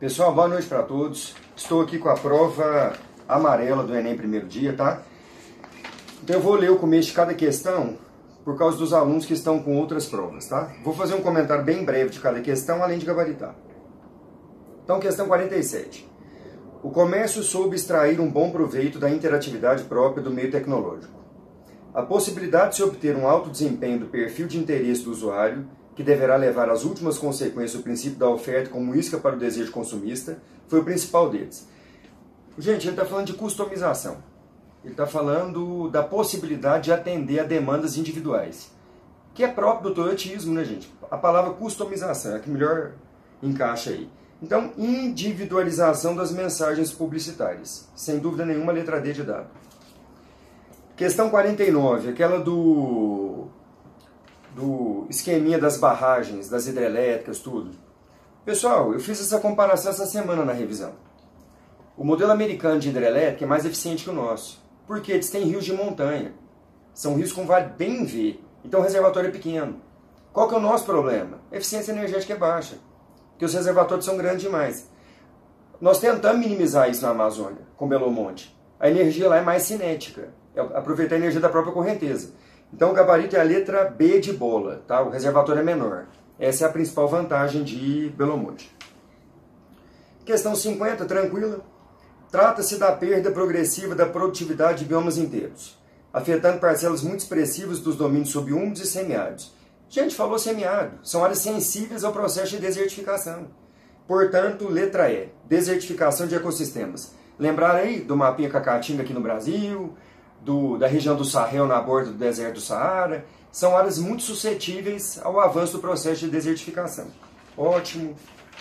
Pessoal, boa noite para todos. Estou aqui com a prova amarela do Enem primeiro dia, tá? Então eu vou ler o começo de cada questão por causa dos alunos que estão com outras provas, tá? Vou fazer um comentário bem breve de cada questão, além de gabaritar. Então, questão 47. O comércio soube extrair um bom proveito da interatividade própria do meio tecnológico. A possibilidade de se obter um alto desempenho do perfil de interesse do usuário, que deverá levar às últimas consequências do princípio da oferta como isca para o desejo consumista, foi o principal deles. Gente, ele está falando de customização. Ele está falando da possibilidade de atender a demandas individuais, que é próprio do toyotismo, né, gente? A palavra customização é a que melhor encaixa aí. Então, individualização das mensagens publicitárias. Sem dúvida nenhuma, letra D de dado. Questão 49, aquela do esqueminha das barragens, das hidrelétricas, tudo. Pessoal, eu fiz essa comparação essa semana na revisão. O modelo americano de hidrelétrica é mais eficiente que o nosso. Porque eles têm rios de montanha. São rios com vale bem em V. Então o reservatório é pequeno. Qual que é o nosso problema? A eficiência energética é baixa. Porque os reservatórios são grandes demais. Nós tentamos minimizar isso na Amazônia, com Belo Monte. A energia lá é mais cinética. É aproveitar a energia da própria correnteza. Então o gabarito é a letra B de bola, tá? O reservatório é menor. Essa é a principal vantagem de Belo Monte. Questão 50, tranquila. Trata-se da perda progressiva da produtividade de biomas inteiros, afetando parcelas muito expressivas dos domínios subúmidos e semiáridos. Gente, falou semiárido. São áreas sensíveis ao processo de desertificação. Portanto, letra E, desertificação de ecossistemas. Lembraram aí do mapinha Cacatinga aqui no Brasil, da região do Sahel na borda do deserto do Saara? São áreas muito suscetíveis ao avanço do processo de desertificação. Ótimo.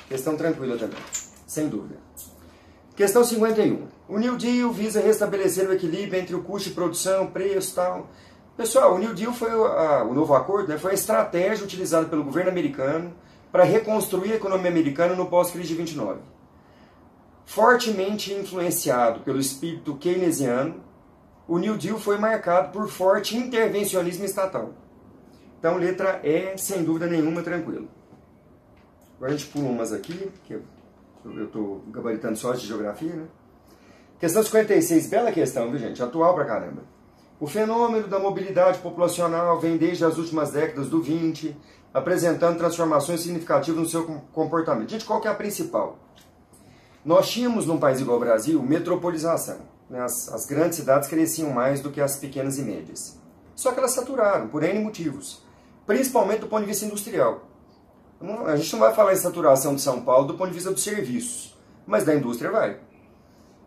Questão tranquila também, sem dúvida. Questão 51. O New Deal visa restabelecer o equilíbrio entre o custo de produção, preço e tal. Pessoal, o New Deal foi o novo acordo, né, foi a estratégia utilizada pelo governo americano para reconstruir a economia americana no pós-crise de 29. Fortemente influenciado pelo espírito keynesiano, o New Deal foi marcado por forte intervencionismo estatal. Então, letra E, sem dúvida nenhuma, tranquilo. Agora a gente pula umas aqui, que eu estou gabaritando só de geografia, né? Questão 56, bela questão, viu, gente? Atual pra caramba. O fenômeno da mobilidade populacional vem desde as últimas décadas do 20, apresentando transformações significativas no seu comportamento. Gente, qual que é a principal? Nós tínhamos, num país igual ao Brasil, metropolização. Né? As grandes cidades cresciam mais do que as pequenas e médias. Só que elas saturaram, por N motivos. Principalmente do ponto de vista industrial. A gente não vai falar em saturação de São Paulo do ponto de vista dos serviços, mas da indústria vai.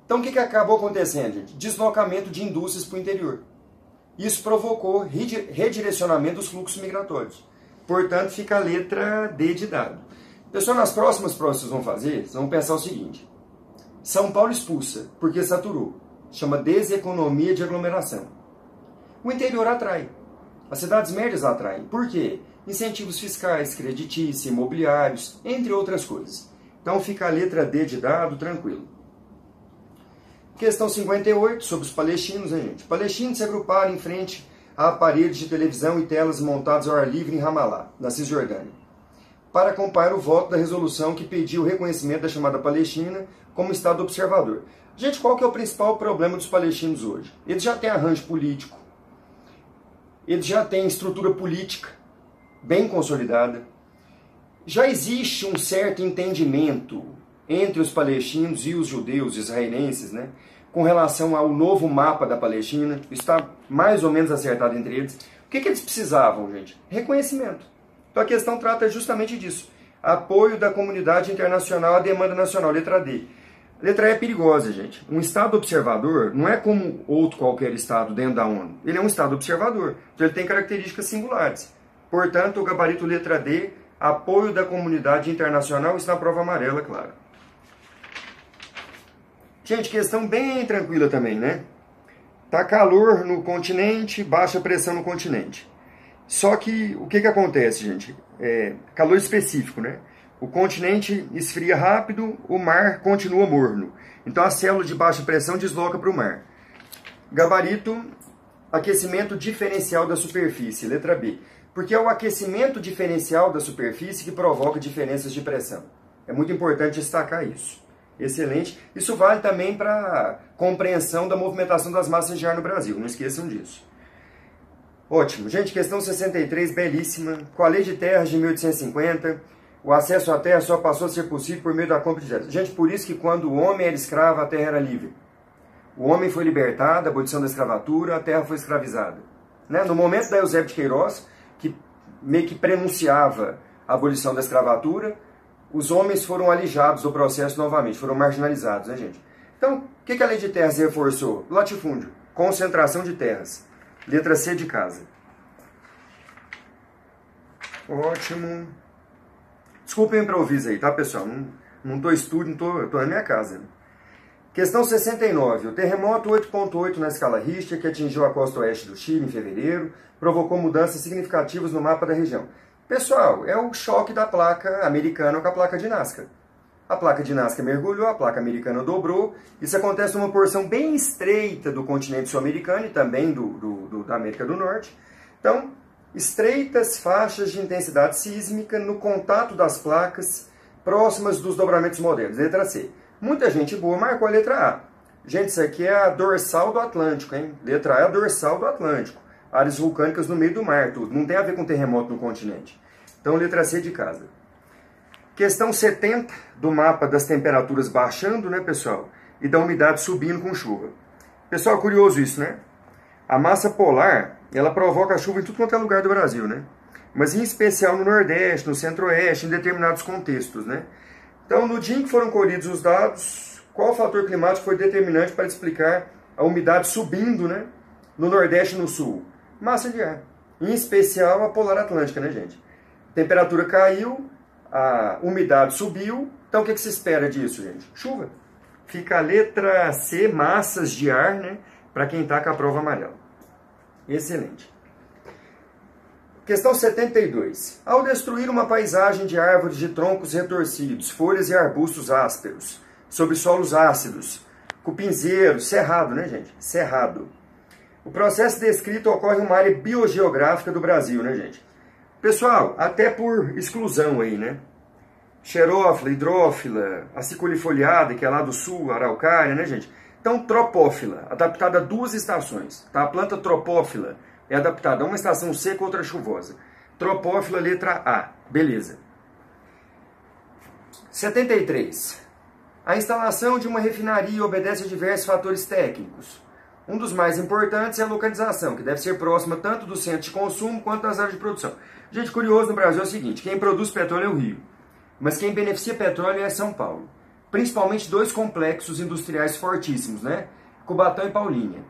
Então o que acabou acontecendo, gente? Deslocamento de indústrias para o interior. Isso provocou redirecionamento dos fluxos migratórios. Portanto, fica a letra D de dado. Pessoal, nas próximas provas que vocês vão fazer, vocês vão pensar o seguinte. São Paulo expulsa, porque saturou. Chama deseconomia de aglomeração. O interior atrai. As cidades médias atraem. Por quê? Incentivos fiscais, creditícios, imobiliários, entre outras coisas. Então fica a letra D de dado, tranquilo. Questão 58, sobre os palestinos, né, gente? Palestinos se agruparam em frente a aparelhos de televisão e telas montados ao ar livre em Ramallah, na Cisjordânia, para acompanhar o voto da resolução que pediu o reconhecimento da chamada Palestina como Estado observador. Gente, qual que é o principal problema dos palestinos hoje? Eles já têm arranjo político, eles já têm estrutura política bem consolidada, já existe um certo entendimento entre os palestinos e os judeus israelenses, né, com relação ao novo mapa da Palestina. Isso está mais ou menos acertado entre eles. O que eles precisavam, gente? Reconhecimento. Então a questão trata justamente disso. Apoio da comunidade internacional à demanda nacional, letra D. Letra E é perigosa, gente. Um Estado observador não é como outro qualquer Estado dentro da ONU. Ele é um Estado observador, então ele tem características singulares. Portanto, o gabarito letra D, apoio da comunidade internacional, está na prova amarela, claro. Gente, questão bem tranquila também, né? Tá calor no continente, baixa pressão no continente. Só que, o que acontece, gente? Calor específico, né? O continente esfria rápido, o mar continua morno. Então, a célula de baixa pressão desloca para o mar. Gabarito, aquecimento diferencial da superfície, letra B. Porque é o aquecimento diferencial da superfície que provoca diferenças de pressão. É muito importante destacar isso. Excelente. Isso vale também para compreensão da movimentação das massas de ar no Brasil. Não esqueçam disso. Ótimo. Gente, questão 63, belíssima. Com a Lei de Terras de 1850, o acesso à terra só passou a ser possível por meio da compra de terras. Gente, por isso que quando o homem era escravo, a terra era livre. O homem foi libertado, a abolição da escravatura, a terra foi escravizada. Né? No momento da Eusébio de Queiroz, que meio que prenunciava a abolição da escravatura, os homens foram alijados do processo novamente, foram marginalizados, né, gente? Então, o que a Lei de Terras reforçou? Latifúndio, concentração de terras. Letra C de casa. Ótimo. Desculpem o improviso aí, tá, pessoal? Não tô estúdio, tô na minha casa. Questão 69. O terremoto 8.8 na escala Richter, que atingiu a costa oeste do Chile em fevereiro, provocou mudanças significativas no mapa da região. Pessoal, é o choque da placa americana com a placa de Nazca. A placa de Nazca mergulhou, a placa americana dobrou. Isso acontece numa porção bem estreita do continente sul-americano e também da América do Norte. Então, estreitas faixas de intensidade sísmica no contato das placas próximas dos dobramentos modernos. Letra C. Muita gente boa marcou a letra A. Gente, isso aqui é a dorsal do Atlântico, hein? Letra A é a dorsal do Atlântico. Áreas vulcânicas no meio do mar, tudo. Não tem a ver com terremoto no continente. Então, letra C de casa. Questão 70 do mapa das temperaturas baixando, né, pessoal? E da umidade subindo com chuva. Pessoal, curioso isso, né? A massa polar, ela provoca chuva em tudo quanto é lugar do Brasil, né? Mas em especial no Nordeste, no Centro-Oeste, em determinados contextos, né? Então, no dia em que foram colhidos os dados, qual fator climático foi determinante para explicar a umidade subindo, né? No Nordeste e no Sul? Massa de ar. Em especial a polar atlântica, né, gente? A temperatura caiu, a umidade subiu. Então, o que se espera disso, gente? Chuva. Fica a letra C, massas de ar, né? Para quem está com a prova amarela. Excelente. Questão 72. Ao destruir uma paisagem de árvores de troncos retorcidos, folhas e arbustos ásperos, sobre solos ácidos, cupinzeiro, cerrado, né, gente? Cerrado. O processo descrito ocorre em uma área biogeográfica do Brasil, né, gente? Pessoal, até por exclusão aí, né? Xerófila, hidrófila, aciculifoliada, que é lá do sul, araucária, né, gente? Então, tropófila, adaptada a duas estações, tá? A planta tropófila é adaptada a uma estação seca e outra chuvosa. Tropófila, letra A. Beleza. 73. A instalação de uma refinaria obedece a diversos fatores técnicos. Um dos mais importantes é a localização, que deve ser próxima tanto do centro de consumo quanto das áreas de produção. Gente, curioso no Brasil é o seguinte, quem produz petróleo é o Rio, mas quem beneficia petróleo é São Paulo. Principalmente dois complexos industriais fortíssimos, né? Cubatão e Paulínia.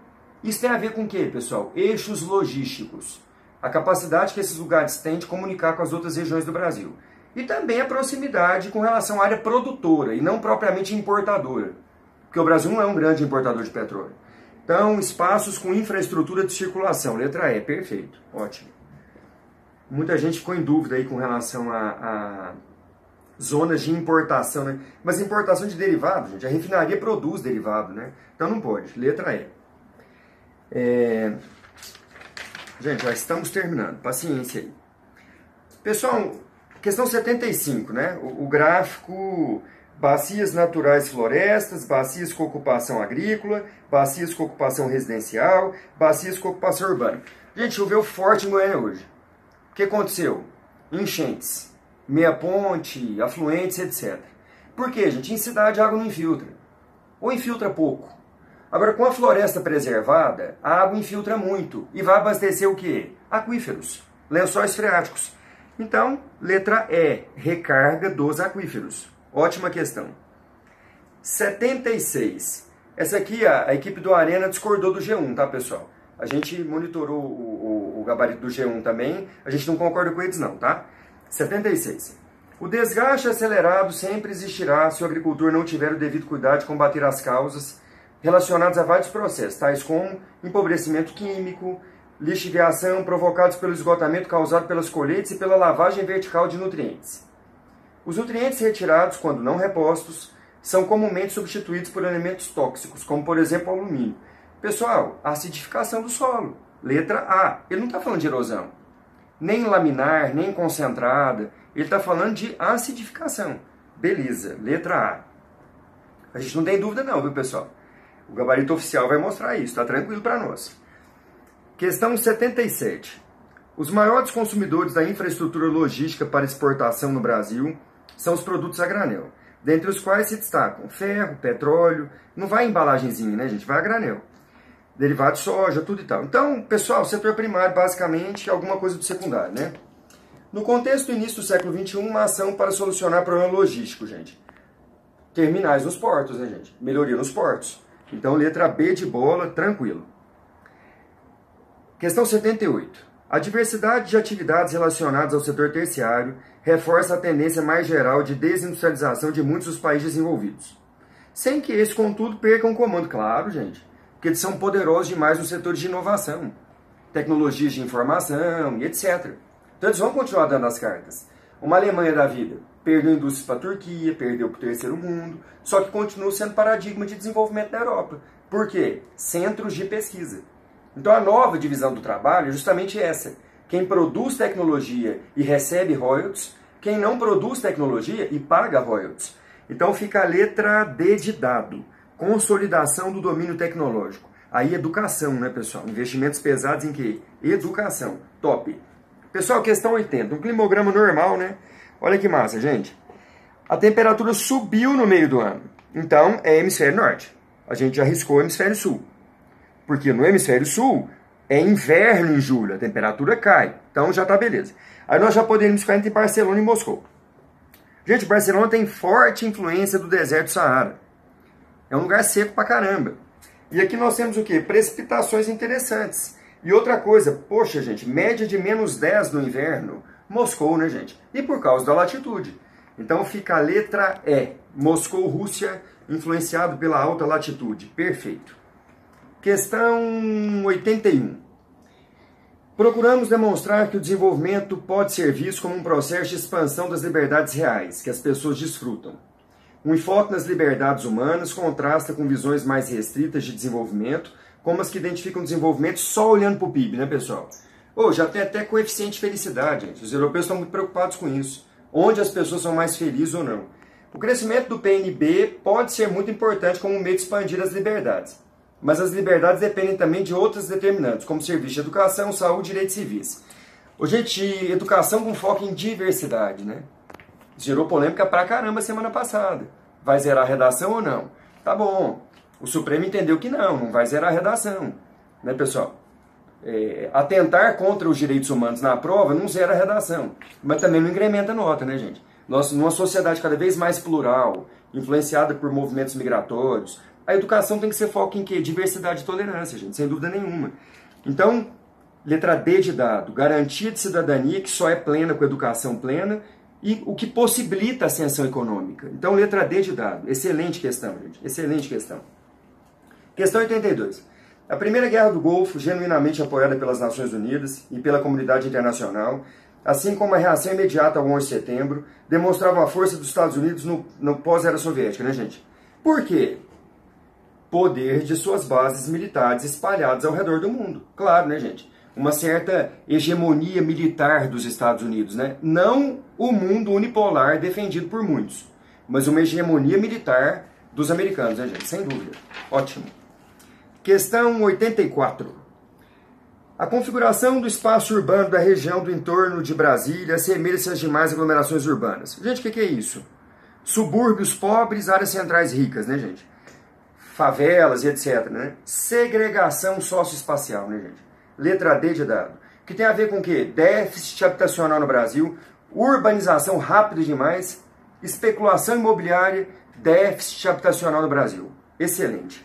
Isso tem a ver com o quê, pessoal? Eixos logísticos. A capacidade que esses lugares têm de comunicar com as outras regiões do Brasil. E também a proximidade com relação à área produtora e não propriamente importadora. Porque o Brasil não é um grande importador de petróleo. Então, espaços com infraestrutura de circulação. Letra E, perfeito. Ótimo. Muita gente ficou em dúvida aí com relação a zonas de importação, né? Mas importação de derivado, gente. A refinaria produz derivado, né? Então não pode. Letra E. Gente, já estamos terminando. Paciência aí. Pessoal, questão 75, né? O gráfico... Bacias naturais florestas, bacias com ocupação agrícola, bacias com ocupação residencial, bacias com ocupação urbana. Gente, choveu forte em Goiânia hoje. O que aconteceu? Enchentes, meia ponte, afluentes, etc. Por quê, gente? Em cidade a água não infiltra. Ou infiltra pouco. Agora, com a floresta preservada, a água infiltra muito. E vai abastecer o quê? Aquíferos, lençóis freáticos. Então, letra E, recarga dos aquíferos. Ótima questão. 76. Essa aqui, a equipe do Arena discordou do G1, tá, pessoal? A gente monitorou o gabarito do G1 também, a gente não concorda com eles não, tá? 76. O desgaste acelerado sempre existirá se o agricultor não tiver o devido cuidado de combater as causas relacionadas a vários processos, tais como empobrecimento químico, lixiviação provocados pelo esgotamento causado pelas colheitas e pela lavagem vertical de nutrientes. Os nutrientes retirados, quando não repostos, são comumente substituídos por elementos tóxicos, como por exemplo o alumínio. Pessoal, acidificação do solo, letra A. Ele não está falando de erosão, nem laminar, nem concentrada, ele está falando de acidificação. Beleza, letra A. A gente não tem dúvida não, viu, pessoal? O gabarito oficial vai mostrar isso, tá tranquilo para nós. Questão 77. Os maiores consumidores da infraestrutura logística para exportação no Brasil são os produtos a granel, dentre os quais se destacam ferro, petróleo, não vai em embalagenzinha, né, gente? Vai a granel. Derivado de soja, tudo e tal. Então, pessoal, setor primário, basicamente, é alguma coisa do secundário, né? No contexto do início do século XXI, uma ação para solucionar problema logístico, gente. Terminais nos portos, né, gente? Melhoria nos portos. Então, letra B de bola, tranquilo. Questão 78. A diversidade de atividades relacionadas ao setor terciário reforça a tendência mais geral de desindustrialização de muitos dos países desenvolvidos. Sem que esses, contudo, percam o comando. Claro, gente, porque eles são poderosos demais nos setores de inovação, tecnologias de informação e etc. Então eles vão continuar dando as cartas. Uma Alemanha da vida perdeu indústrias para a Turquia, perdeu para o terceiro mundo, só que continua sendo paradigma de desenvolvimento da Europa. Por quê? Centros de pesquisa. Então a nova divisão do trabalho é justamente essa. Quem produz tecnologia e recebe royalties, quem não produz tecnologia e paga royalties. Então fica a letra D de dado. Consolidação do domínio tecnológico. Aí educação, né, pessoal? Investimentos pesados em quê? Educação. Top. Pessoal, questão 80. Um climograma normal, né? Olha que massa, gente. A temperatura subiu no meio do ano. Então é hemisfério norte. A gente já riscou o hemisfério sul. Porque no hemisfério sul é inverno em julho, a temperatura cai. Então já tá beleza. Aí nós já poderíamos ficar entre Barcelona e Moscou. Gente, Barcelona tem forte influência do deserto do Saara. É um lugar seco pra caramba. E aqui nós temos o quê? Precipitações interessantes. E outra coisa, poxa, gente, média de -10 no inverno. Moscou, né, gente? E por causa da latitude. Então fica a letra E. Moscou, Rússia, influenciado pela alta latitude. Perfeito. Questão 81. Procuramos demonstrar que o desenvolvimento pode ser visto como um processo de expansão das liberdades reais, que as pessoas desfrutam. Um enfoque nas liberdades humanas contrasta com visões mais restritas de desenvolvimento, como as que identificam o desenvolvimento só olhando para o PIB, né, pessoal? Já tem até coeficiente de felicidade, gente. Os europeus estão muito preocupados com isso. Onde as pessoas são mais felizes ou não. O crescimento do PNB pode ser muito importante como um meio de expandir as liberdades. Mas as liberdades dependem também de outras determinantes, como serviço de educação, saúde e direitos civis. Gente, educação com foco em diversidade, né? Gerou polêmica pra caramba semana passada. Vai zerar a redação ou não? Tá bom. O Supremo entendeu que não vai zerar a redação. Né, pessoal? Atentar contra os direitos humanos na prova não zera a redação. Mas também não incrementa a nota, né, gente? Nós, numa sociedade cada vez mais plural, influenciada por movimentos migratórios, a educação tem que ser foco em quê? Diversidade e tolerância, gente, sem dúvida nenhuma. Então, letra D de dado, garantia de cidadania que só é plena com educação plena e o que possibilita a ascensão econômica. Então, letra D de dado. Excelente questão, gente, excelente questão. Questão 82. A Primeira Guerra do Golfo, genuinamente apoiada pelas Nações Unidas e pela comunidade internacional, assim como a reação imediata ao 11 de setembro, demonstravam a força dos Estados Unidos no pós-era soviética, né, gente? Por quê? Poder de suas bases militares espalhadas ao redor do mundo. Claro, né, gente? Uma certa hegemonia militar dos Estados Unidos, né? Não o mundo unipolar defendido por muitos, mas uma hegemonia militar dos americanos, né, gente? Sem dúvida. Ótimo. Questão 84. A configuração do espaço urbano da região do entorno de Brasília assemelha-se às demais aglomerações urbanas. Gente, o que é isso? Subúrbios pobres, áreas centrais ricas, né, gente? Favelas e etc, né? Segregação socioespacial, né, gente? Letra D de dado. Que tem a ver com o quê? Déficit habitacional no Brasil, urbanização rápida demais, especulação imobiliária, déficit habitacional no Brasil. Excelente.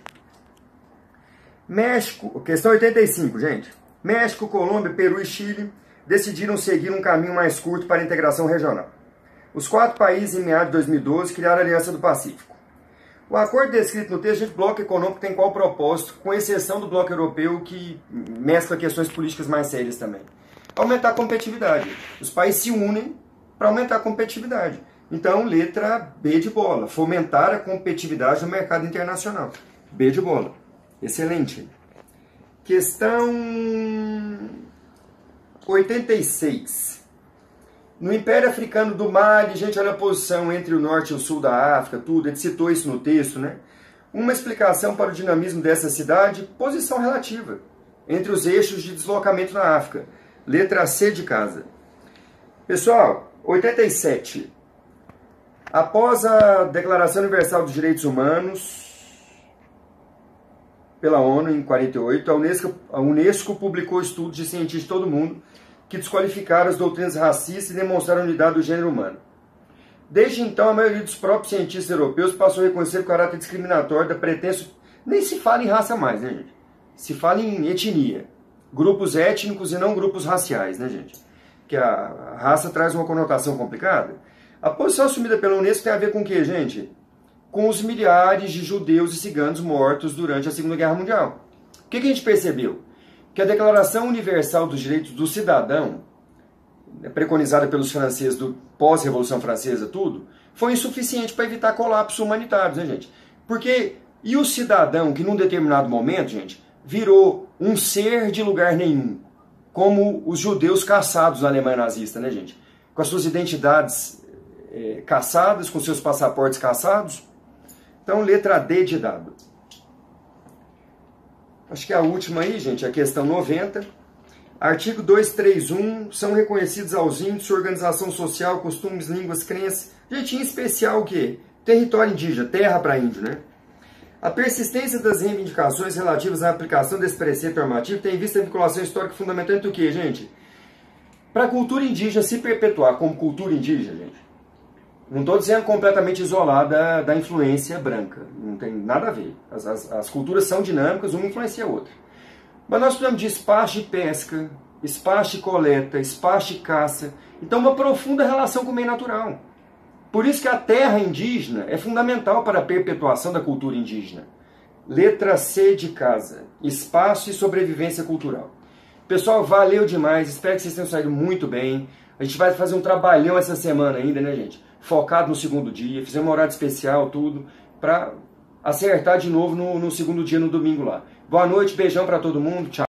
México, questão 85, gente. México, Colômbia, Peru e Chile decidiram seguir um caminho mais curto para a integração regional. Os 4 países, em meados de 2012, criaram a Aliança do Pacífico. O acordo descrito no texto de bloco econômico tem qual propósito, com exceção do bloco europeu, que mescla questões políticas mais sérias também? Aumentar a competitividade. Os países se unem para aumentar a competitividade. Então, letra B de bola. Fomentar a competitividade no mercado internacional. B de bola. Excelente. Questão 86. No Império Africano do Mali, gente, olha a posição entre o norte e o sul da África, tudo, ele citou isso no texto, né? Uma explicação para o dinamismo dessa cidade, posição relativa entre os eixos de deslocamento na África. Letra C de casa. Pessoal, 87. Após a Declaração Universal dos Direitos Humanos, pela ONU em 48, a Unesco publicou estudos de cientistas de todo mundo que desqualificaram as doutrinas racistas e demonstraram a unidade do gênero humano. Desde então, a maioria dos próprios cientistas europeus passou a reconhecer o caráter discriminatório da pretensa... Nem se fala em raça mais, né, gente? Se fala em etnia. Grupos étnicos e não grupos raciais, né, gente? Que a raça traz uma conotação complicada. A posição assumida pela Unesco tem a ver com o quê, gente? Com os milhares de judeus e ciganos mortos durante a Segunda Guerra Mundial. O que a gente percebeu? Que a Declaração Universal dos Direitos do Cidadão, preconizada pelos franceses do pós-Revolução Francesa, tudo, foi insuficiente para evitar colapsos humanitários, né, gente? Porque, e o cidadão que num determinado momento, gente, virou um ser de lugar nenhum, como os judeus caçados na Alemanha nazista, né, gente? Com as suas identidades caçadas, com seus passaportes caçados. Então, letra D de dado. Acho que a última aí, gente, a questão 90. Artigo 231, são reconhecidos aos índios sua organização social, costumes, línguas, crenças. Gente, em especial o quê? Território indígena, terra para índio, né? A persistência das reivindicações relativas à aplicação desse preceito normativo tem em vista a vinculação histórica fundamental entre o quê, gente? Para a cultura indígena se perpetuar como cultura indígena, gente, não estou dizendo completamente isolada da influência branca, não tem nada a ver. As culturas são dinâmicas, uma influencia a outra. Mas nós precisamos de espaço de pesca, espaço de coleta, espaço de caça. Então, uma profunda relação com o meio natural. Por isso que a terra indígena é fundamental para a perpetuação da cultura indígena. Letra C de casa, espaço e sobrevivência cultural. Pessoal, valeu demais, espero que vocês tenham saído muito bem. A gente vai fazer um trabalhão essa semana ainda, né, gente? Focado no segundo dia, fizemos uma horário especial, tudo, para acertar de novo no segundo dia, no domingo lá. Boa noite, beijão para todo mundo, tchau.